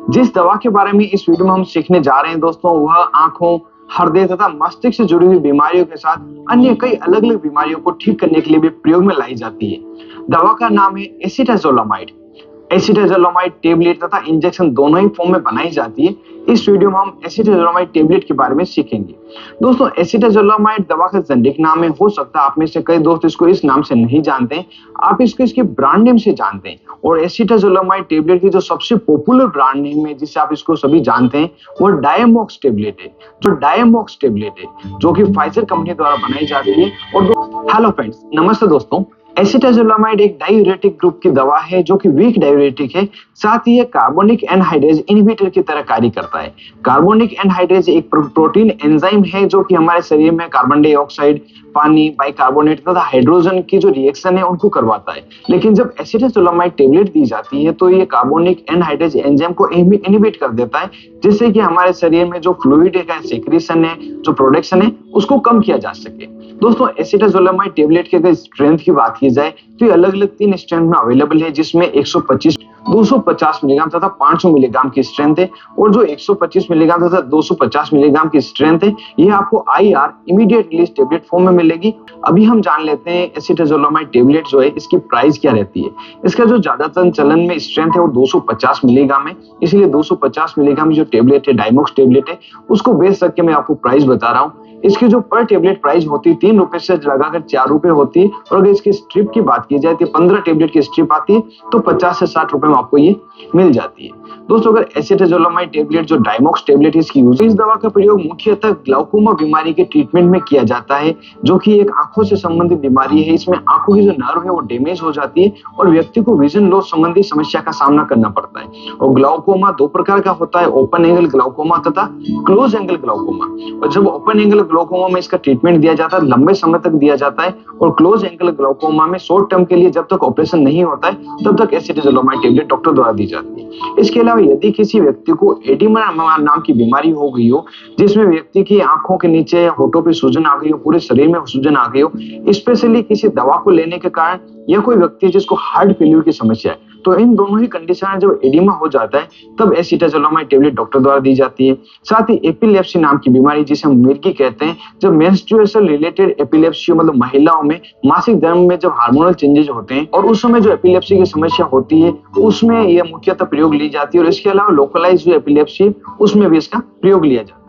जिस दवा के बारे में इस वीडियो में हम सीखने जा रहे हैं दोस्तों, वह आंखों, हृदय तथा मस्तिष्क से जुड़ी हुई बीमारियों के साथ अन्य कई अलग अलग बीमारियों को ठीक करने के लिए भी प्रयोग में लाई जाती है। दवा का नाम है एसीटाजोलामाइड। एसीटाजोलामाइड टेबलेट तथा इंजेक्शन दोनों ही फॉर्म में बनाई जाती है। इस वीडियो में हम एसीटाजोलामाइड टेबलेट के बारे में सीखेंगे। दोस्तों, एसीटाजोलामाइड दवा का जेनेरिक नाम है। हो सकता है आप में से कई दोस्त इसको इस नाम से नहीं जानते हैं, आप इसको इसके ब्रांड नेम से जानते हैं। और एसीटाजोलामाइड टेबलेट की जो सबसे पॉपुलर ब्रांड नेम है जिससे आप इसको सभी जानते हैं, वो डायमॉक्स टेबलेट है। जो कि फाइजर कंपनी द्वारा बनाई जाती है। और हेलो फ्रेंड्स, नमस्ते दोस्तों। एसीटाजोलामाइड एक डायूरेटिक ग्रुप की दवा है जो कि वीक डायूरेटिक है। साथ ही ये कार्बोनिक एनहाइड्रेज इनहिबिटर की तरह कार्य करता है। कार्बोनिक एनहाइड्रेज एक प्रोटीन एंजाइम है जो कि हमारे शरीर में कार्बन डाइऑक्साइड, पानी, बाइकार्बोनेट तथा हाइड्रोजन की जो रिएक्शन है उनको करवाता है। लेकिन जब एसीटाजोलामाइड टेबलेट दी जाती है तो ये कार्बोनिक एनहाइड्रेज एंजाइम को इनहिबिट कर देता है, जिससे कि हमारे शरीर में जो फ्लूइड का सेक्रेशन है, जो प्रोडक्शन है, उसको कम किया जा सके। दोस्तों, एसीटाजोलामाइड टेबलेट के अगर स्ट्रेंथ की बात की जाए तो ये अलग अलग 3 स्ट्रेंथ में अवेलेबल है, जिसमें 125, 250 मिलीग्राम तथा 500 मिलीग्राम की स्ट्रेंथ है। और जो 125 मिलीग्राम तथा 250 मिलीग्राम की स्ट्रेंथ है, ये आपको IR immediate release tablet form में मिलेगी। अभी हम जान लेते हैं एसीटाजोलामाइड टेबलेट जो है इसकी प्राइस क्या रहती है। इसका जो ज्यादातर चलन में स्ट्रेंथ है वो 250 मिलीग्राम है, इसलिए 250 मिलीग्राम जो टेबलेट है, डायमॉक्स टेबलेट है, उसको बेच सके मैं आपको प्राइस बता रहा हूँ। इसकी जो पर टेबलेट प्राइस होती है 3 रुपए से लगाकर 4 रुपए होती है। और अगर इसकी स्ट्रिप की बात की जाए तो 15 टेबलेट की स्ट्रिप आती है तो 50 से 60 रुपए में आपको ये मिल जाती है। दोस्तों, अगर एसीटाजोलामाइड टेबलेट जो डायमॉक्स टेबलेट इसकी यूज, इस दवा का प्रयोग मुख्यतः ग्लाउकोमा बीमारी के ट्रीटमेंट में किया जाता है, जो कि एक आंखों से संबंधित बीमारी है। इसमें आंखों की जो नर्व है वो डैमेज हो जाती है और व्यक्ति को विजन लॉस संबंधी समस्या का सामना करना पड़ता है। और ग्लाउकोमा 2 प्रकार का होता है, ओपन एंगल ग्लाउकोमा तथा क्लोज एंगल ग्लाउकोमा। और जब ओपन एंगल ग्लाउकोमा में इसका ट्रीटमेंट दिया जाता है, लंबे समय तक दिया जाता है। और क्लोज एंगल ग्लाउकोमा में शॉर्ट टर्म के लिए जब तक ऑपरेशन नहीं होता है तब तक एसीटाजोलामाइड टेबलेट डॉक्टर द्वारा दी जाती है। इसके अलावा यदि किसी व्यक्ति को एडिमा नाम की बीमारी हो गई हो, जिसमें व्यक्ति की आंखों के नीचे, होठों पे सूजन आ गई हो, पूरे शरीर में सूजन आ गई हो, स्पेशली किसी दवा को लेने के कारण, या कोई व्यक्ति जिसको हार्ट फेल्यूर की समस्या है, तो इन दोनों ही कंडीशन में जब एडिमा हो जाता है तब एसीटाजोलामाइड टेबलेट डॉक्टर द्वारा दी जाती है। साथ ही एपिलेप्सी नाम की बीमारी, जिसे हम मिर्गी कहते हैं, जब मेंस्ट्रुएशन रिलेटेड एपिलेप्सी, मतलब महिलाओं में मासिक धर्म में जब हार्मोनल चेंजेस होते हैं और उस समय जो एपिलेप्सी की समस्या होती है उसमें यह मुख्यतः प्रयोग ली जाती है। और इसके अलावा लोकलाइज जो एपिलेप्सी, उसमें भी इसका प्रयोग लिया जाता है।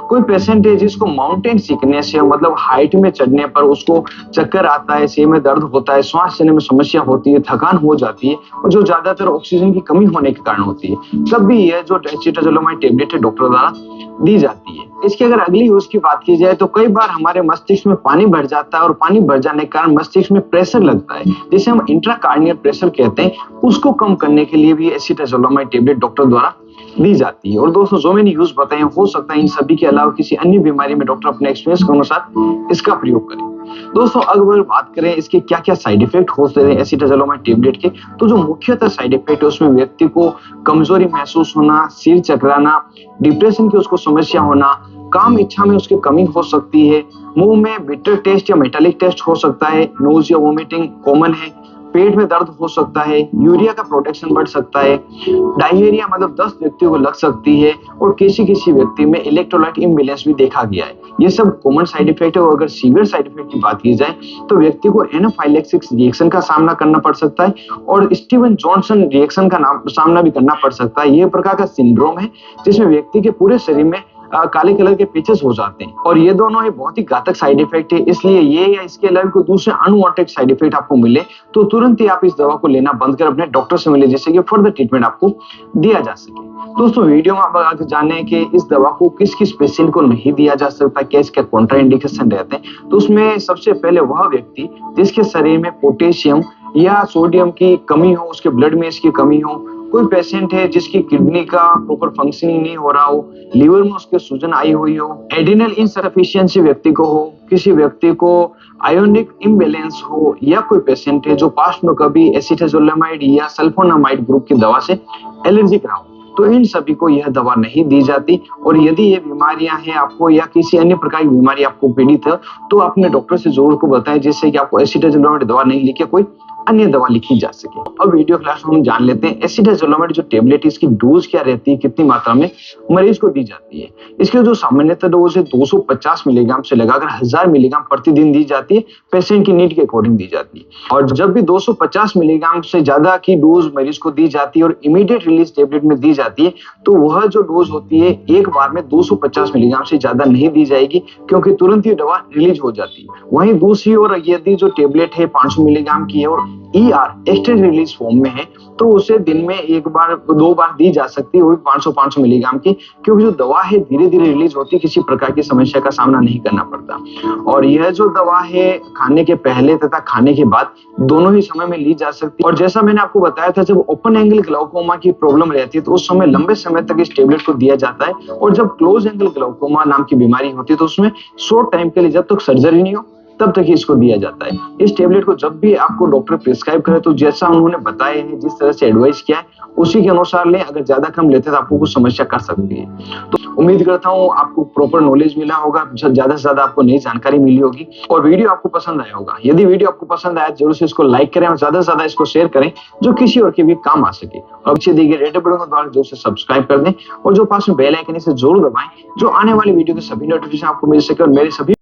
कोई पेशेंट है जिसको माउंटेन सिकनेस है, मतलब हाइट में चढ़ने पर उसको चक्कर आता है, सिर में दर्द होता है, सांस लेने में समस्या होती है, थकान हो जाती है, और जो ज्यादातर ऑक्सीजन की कमी होने के कारण होती है, तब भी यह जो एसीटाजोलामाइड टेबलेट है डॉक्टर द्वारा दी जाती है। इसकी अगर अगली यूज की बात की जाए तो कई बार हमारे मस्तिष्क में पानी भर जाता है और पानी भर जाने के कारण मस्तिष्क में प्रेशर लगता है, जिसे हम इंट्राकार्नियल प्रेशर कहते हैं। उसको कम करने के लिए भी एसीटाजोलामाइड टेबलेट डॉक्टर द्वारा दी जाती है। और दोस्तों, जो मैंने यूज बताए, हो सकता है इन सभी के अलावा किसी अन्य बीमारी में डॉक्टर अपने एक्सपीरियंस के अनुसार इसका प्रयोग करें। दोस्तों, अगर बात करें इसके क्या क्या साइड इफेक्ट होते हैं एसीटाजोलामाइड टेबलेट के, तो जो मुख्यतः साइड इफेक्ट है उसमें व्यक्ति को कमजोरी महसूस होना, सिर चकराना, डिप्रेशन की उसको समस्या होना, काम इच्छा में उसकी कमी हो सकती है, मुंह में बिटर टेस्ट या मेटालिक टेस्ट हो सकता है, नोजिया, वोमिटिंग कॉमन है, पेट में दर्द हो सकता है, यूरिया का प्रोडक्शन बढ़ सकता है, डायरिया मतलब दस्त व्यक्तियों को लग सकती है, और किसी व्यक्ति में इलेक्ट्रोलाइट इम्बैलेंस भी देखा गया है। ये सब कॉमन साइड इफेक्ट है। और अगर सीवियर साइड इफेक्ट की बात की जाए तो व्यक्ति को एनाफाइलेक्सिस रिएक्शन का सामना करना पड़ सकता है और स्टीवन जॉनसन रिएक्शन का सामना भी करना पड़ सकता है। ये प्रकार का सिंड्रोम है जिसमें व्यक्ति के पूरे शरीर में काले कलर के पैचेस हो जाते हैं। और ये दोनों ही बहुत ही घातक साइड इफेक्ट है, इसलिए ये या इसके अलावा कोई दूसरे अनवांटेड साइड इफेक्ट आपको मिले तो तुरंत ही आप इस दवा को लेना बंद कर अपने डॉक्टर से मिले, जिससे कि फर्दर ट्रीटमेंट आपको दिया जा सके। दोस्तों, वीडियो में आप आगे जाने कि इस दवा को किस किस पेशेंट को नहीं दिया जा सकता, क्या इसके कॉन्ट्राइंडिकेशन रहते हैं, तो उसमें सबसे पहले वह व्यक्ति जिसके शरीर में पोटेशियम या सोडियम की कमी हो, उसके ब्लड में इसकी कमी हो, कोई पेशेंट है जिसकी किडनी का प्रॉपर फंक्शनिंग नहीं हो रहा हो, लीवर में उसके सूजन आई हुई हो, एडिनल इनसफिशिएंसी व्यक्ति को हो, किसी व्यक्ति को आयोनिक इम्बैलेंस हो, या कोई पेशेंट है जो पास्ट में कभी एसीटाजोलामाइड या सल्फोनामाइड ग्रुप की दवा से एलर्जिक रहा हो, तो इन सभी को यह दवा नहीं दी जाती। और यदि ये बीमारियां हैं आपको या किसी अन्य प्रकार की बीमारी आपको पीड़ित है तो अपने डॉक्टर से जरूर को बताएं, जिससे कि आपको एसीटाजोलामाइड दवा नहीं लिखे कोई अन्य दवा लिखी जा सके। अब वीडियो क्लास में हम जान लेते हैं एसिटाजोलामाइड जो टेबलेट है इसकी डोज क्या रहती है, कितनी मात्रा में मरीज को दी जाती है। इसकी जो सामान्यतः डोज है 250 मिलीग्राम से लगाकर 1000 मिलीग्राम प्रतिदिन दी जाती है, पेशेंट की नीड के अकॉर्डिंग दी जाती है। और जब भी 250 मिलीग्राम से ज्यादा की डोज मरीज को दी जाती है और इमीडिएट रिलीज टेबलेट में दी जाती है तो वह जो डोज होती है एक बार में 250 मिलीग्राम से ज्यादा नहीं दी जाएगी, क्योंकि तुरंत ही दवा रिलीज हो जाती है। वहीं दूसरी ओर यदि जो टेबलेट है 500 मिलीग्राम की है और ER एक्सटेंड रिलीज फॉर्म में है तो उसे दिन में एक बार 2 बार दी जा सकती है, वो भी 500 मिलीग्राम की, क्योंकि जो दवा है धीरे धीरे रिलीज होती है, किसी प्रकार की समस्या का सामना नहीं करना पड़ता। और यह जो दवा है खाने के पहले तथा खाने के बाद दोनों ही समय में ली जा सकती है। और जैसा मैंने आपको बताया था, जब ओपन एंगल ग्लाउकोमा की प्रॉब्लम रहती है तो उस समय लंबे समय तक इस टेबलेट को दिया जाता है, और जब क्लोज एंगल ग्लाउकोमा नाम की बीमारी होती है तो उसमें शॉर्ट टाइम के लिए, जब तक सर्जरी नहीं हो तब तक ही इसको दिया जाता है। इस टेबलेट को जब भी आपको डॉक्टर प्रिस्क्राइब करे तो जैसा उन्होंने बताया है, जिस तरह से एडवाइस किया है उसी के अनुसार लें। अगर ज्यादा कम लेते तो आपको कुछ समस्या कर सकती है। तो उम्मीद करता हूँ आपको प्रॉपर नॉलेज मिला होगा, ज्यादा से ज्यादा आपको नई जानकारी मिली होगी और वीडियो आपको पसंद आया होगा। यदि वीडियो आपको पसंद आया जरूर से इसको लाइक करें और ज्यादा से ज्यादा इसको शेयर करें जो किसी और के भी काम आ सके। और पीछे दिए गए रेड बटन को दबाकर जरूर से सब्सक्राइब कर दें और जो पास में बेल आइकन है इसे जरूर दबाएं, जो आने वाली वीडियो के सभी नोटिफिकेशन आपको मिल सके और मेरे सभी